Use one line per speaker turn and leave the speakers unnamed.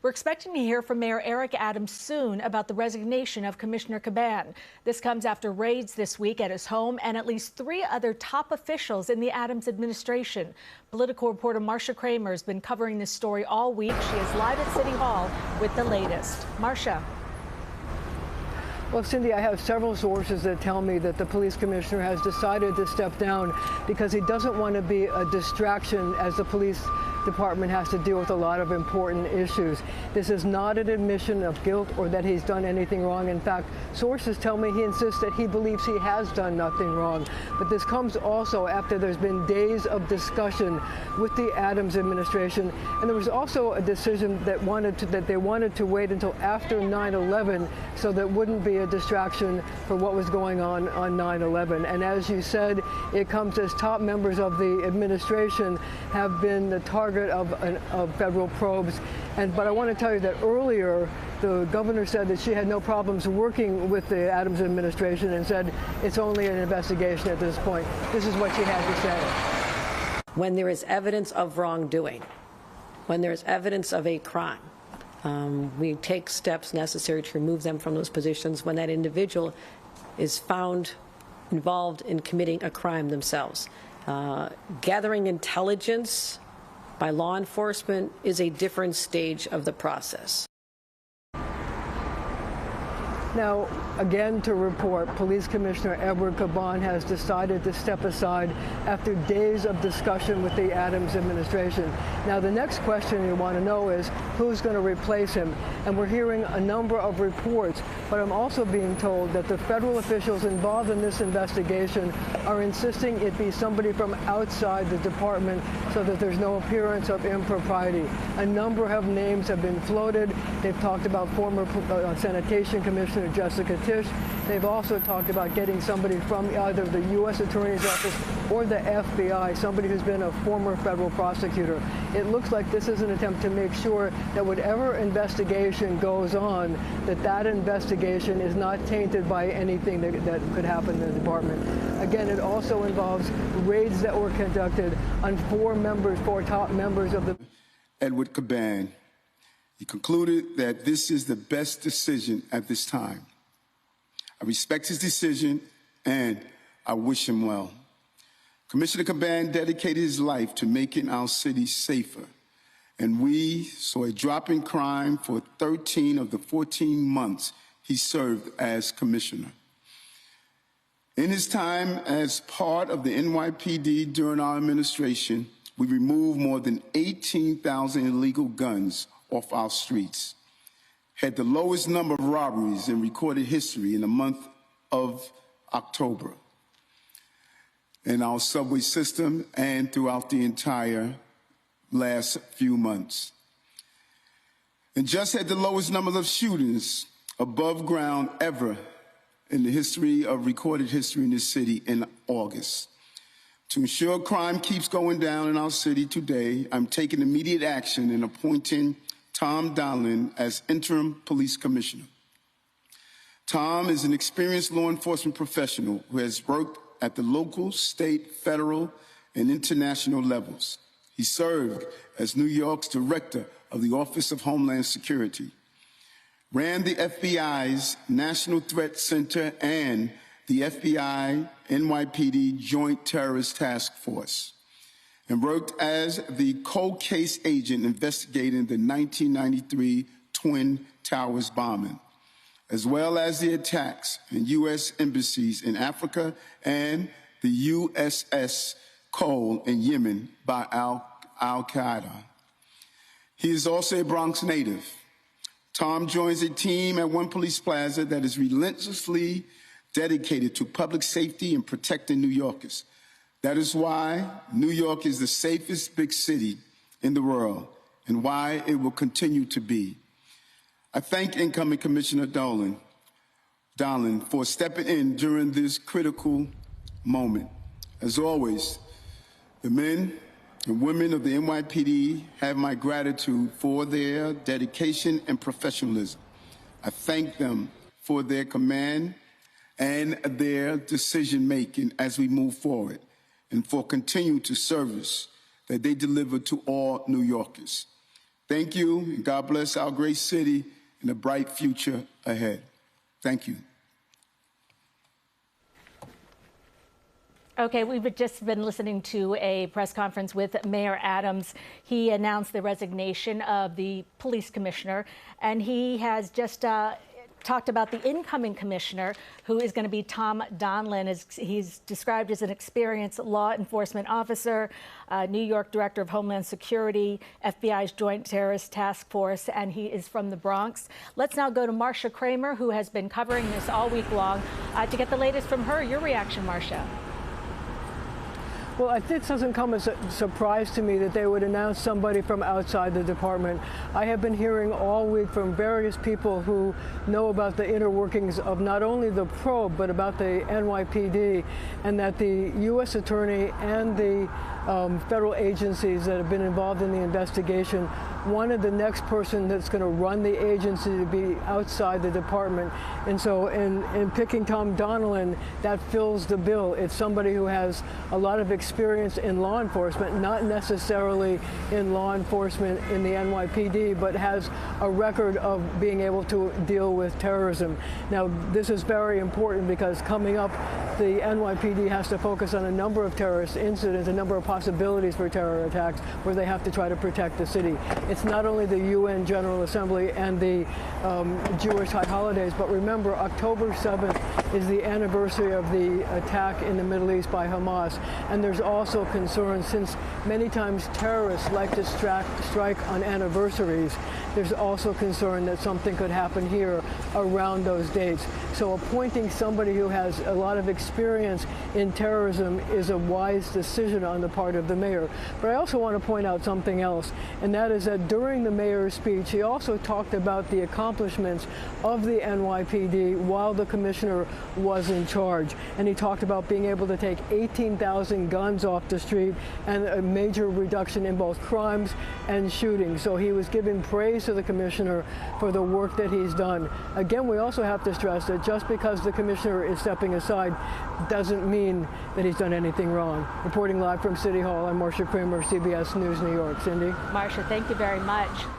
We're expecting to hear from Mayor Eric Adams soon about the resignation of Commissioner Caban. This comes after raids this week at his home and at least 3 other top officials in the Adams administration. Political reporter Marcia Kramer has been covering this story all week. She is live at City Hall with the latest. Marcia.
Well, Cindy, I have several sources that tell me that the police commissioner has decided to step down because he doesn't want to be a distraction as the police department has to deal with a lot of important issues. This is not an admission of guilt or that he's done anything wrong. In fact, sources tell me he insists that he believes he has done nothing wrong. But this comes also after there's been days of discussion with the Adams administration. And there was also a decision that they wanted to wait until after 9/11 so that wouldn't be a distraction for what was going on 9/11. And as you said, it comes as top members of the administration have been the target of federal probes. But I want to tell you that earlier, the governor said that she had no problems working with the Adams administration and said it's only an investigation at this point. This is what she had to say.
When there is evidence of wrongdoing, when there is evidence of a crime, we take steps necessary to remove them from those positions when that individual is found involved in committing a crime themselves. Gathering intelligence by law enforcement is a different stage of the process.
Now, again to report, Police Commissioner Edward Caban has decided to step aside after days of discussion with the Adams administration. Now, the next question you want to know is who's going to replace him? And we're hearing a number of reports, but I'm also being told that the federal officials involved in this investigation are insisting it be somebody from outside the department so that there's no appearance of impropriety. A number of names have been floated. They've talked about former Sanitation Commissioner Jessica Tisch. They've also talked about getting somebody from either the U.S. Attorney's Office or the FBI, somebody who's been a former federal prosecutor. It looks like this is an attempt to make sure that whatever investigation goes on, that investigation is not tainted by anything that could happen in the department. Again, it also involves raids that were conducted on 4 top members of the...
Edward Caban. He concluded that this is the best decision at this time. I respect his decision, and I wish him well. Commissioner Caban dedicated his life to making our city safer, and we saw a drop in crime for 13 of the 14 months he served as commissioner. In his time as part of the NYPD during our administration, we removed more than 18,000 illegal guns off our streets, had the lowest number of robberies in recorded history in the month of October in our subway system and throughout the entire last few months, and just had the lowest number of shootings above ground ever in the history of recorded history in this city in August. To ensure crime keeps going down in our city today, I'm taking immediate action in appointing Tom Donlin as interim police commissioner. Tom is an experienced law enforcement professional who has worked at the local, state, federal, and international levels. He served as New York's director of the Office of Homeland Security, ran the FBI's National Threat Center and the FBI NYPD Joint Terrorist Task Force, and worked as the cold case agent investigating the 1993 Twin Towers bombing, as well as the attacks in U.S. embassies in Africa and the USS Cole in Yemen by Al-Qaeda. He is also a Bronx native. Tom joins a team at One Police Plaza that is relentlessly dedicated to public safety and protecting New Yorkers. That is why New York is the safest big city in the world and why it will continue to be. I thank incoming Commissioner Donlin for stepping in during this critical moment. As always, the men and women of the NYPD have my gratitude for their dedication and professionalism. I thank them for their command and their decision-making as we move forward, and for continuing to service that they deliver to all New Yorkers. Thank you, and God bless our great city and the bright future ahead. Thank you.
Okay, we've just been listening to a press conference with Mayor Adams. He announced the resignation of the police commissioner, and he has just talked about the incoming commissioner, who is going to be Tom Donlin. He's described as an experienced law enforcement officer, New York Director of Homeland Security, FBI's Joint Terrorist Task Force, and he is from the Bronx. Let's now go to Marcia Kramer, who has been covering this all week long, to get the latest from her. Your reaction, Marcia?
Well, it doesn't come as a surprise to me that they would announce somebody from outside the department. I have been hearing all week from various people who know about the inner workings of not only the probe, but about the NYPD, and that the U.S. Attorney and the federal agencies that have been involved in the investigation wanted the next person that's going to run the agency to be outside the department. And so in picking Tom Donlin, that fills the bill. It's somebody who has a lot of experience in law enforcement, not necessarily in law enforcement in the NYPD, but has a record of being able to deal with terrorism. Now, this is very important because coming up, the NYPD has to focus on a number of terrorist incidents, a number of possibilities for terror attacks where they have to try to protect the city. It's not only the UN General Assembly and the Jewish high holidays, but remember, October 7th is the anniversary of the attack in the Middle East by Hamas. And there's also concern, since many times terrorists like to strike on anniversaries, there's also concern that something could happen here around those dates. So appointing somebody who has a lot of experience in terrorism is a wise decision on the part of the mayor. But I also want to point out something else, and that is that during the mayor's speech, he also talked about the accomplishments of the NYPD while the commissioner was in charge. And he talked about being able to take 18,000 guns off the street and a major reduction in both crimes and shootings. So he was giving praise to the commissioner for the work that he's done. Again, we also have to stress that just because the commissioner is stepping aside doesn't mean that he's done anything wrong. Reporting live from City Hall, I'm Marcia Kramer, CBS News, New York. Cindy?
Marcia, thank you very much.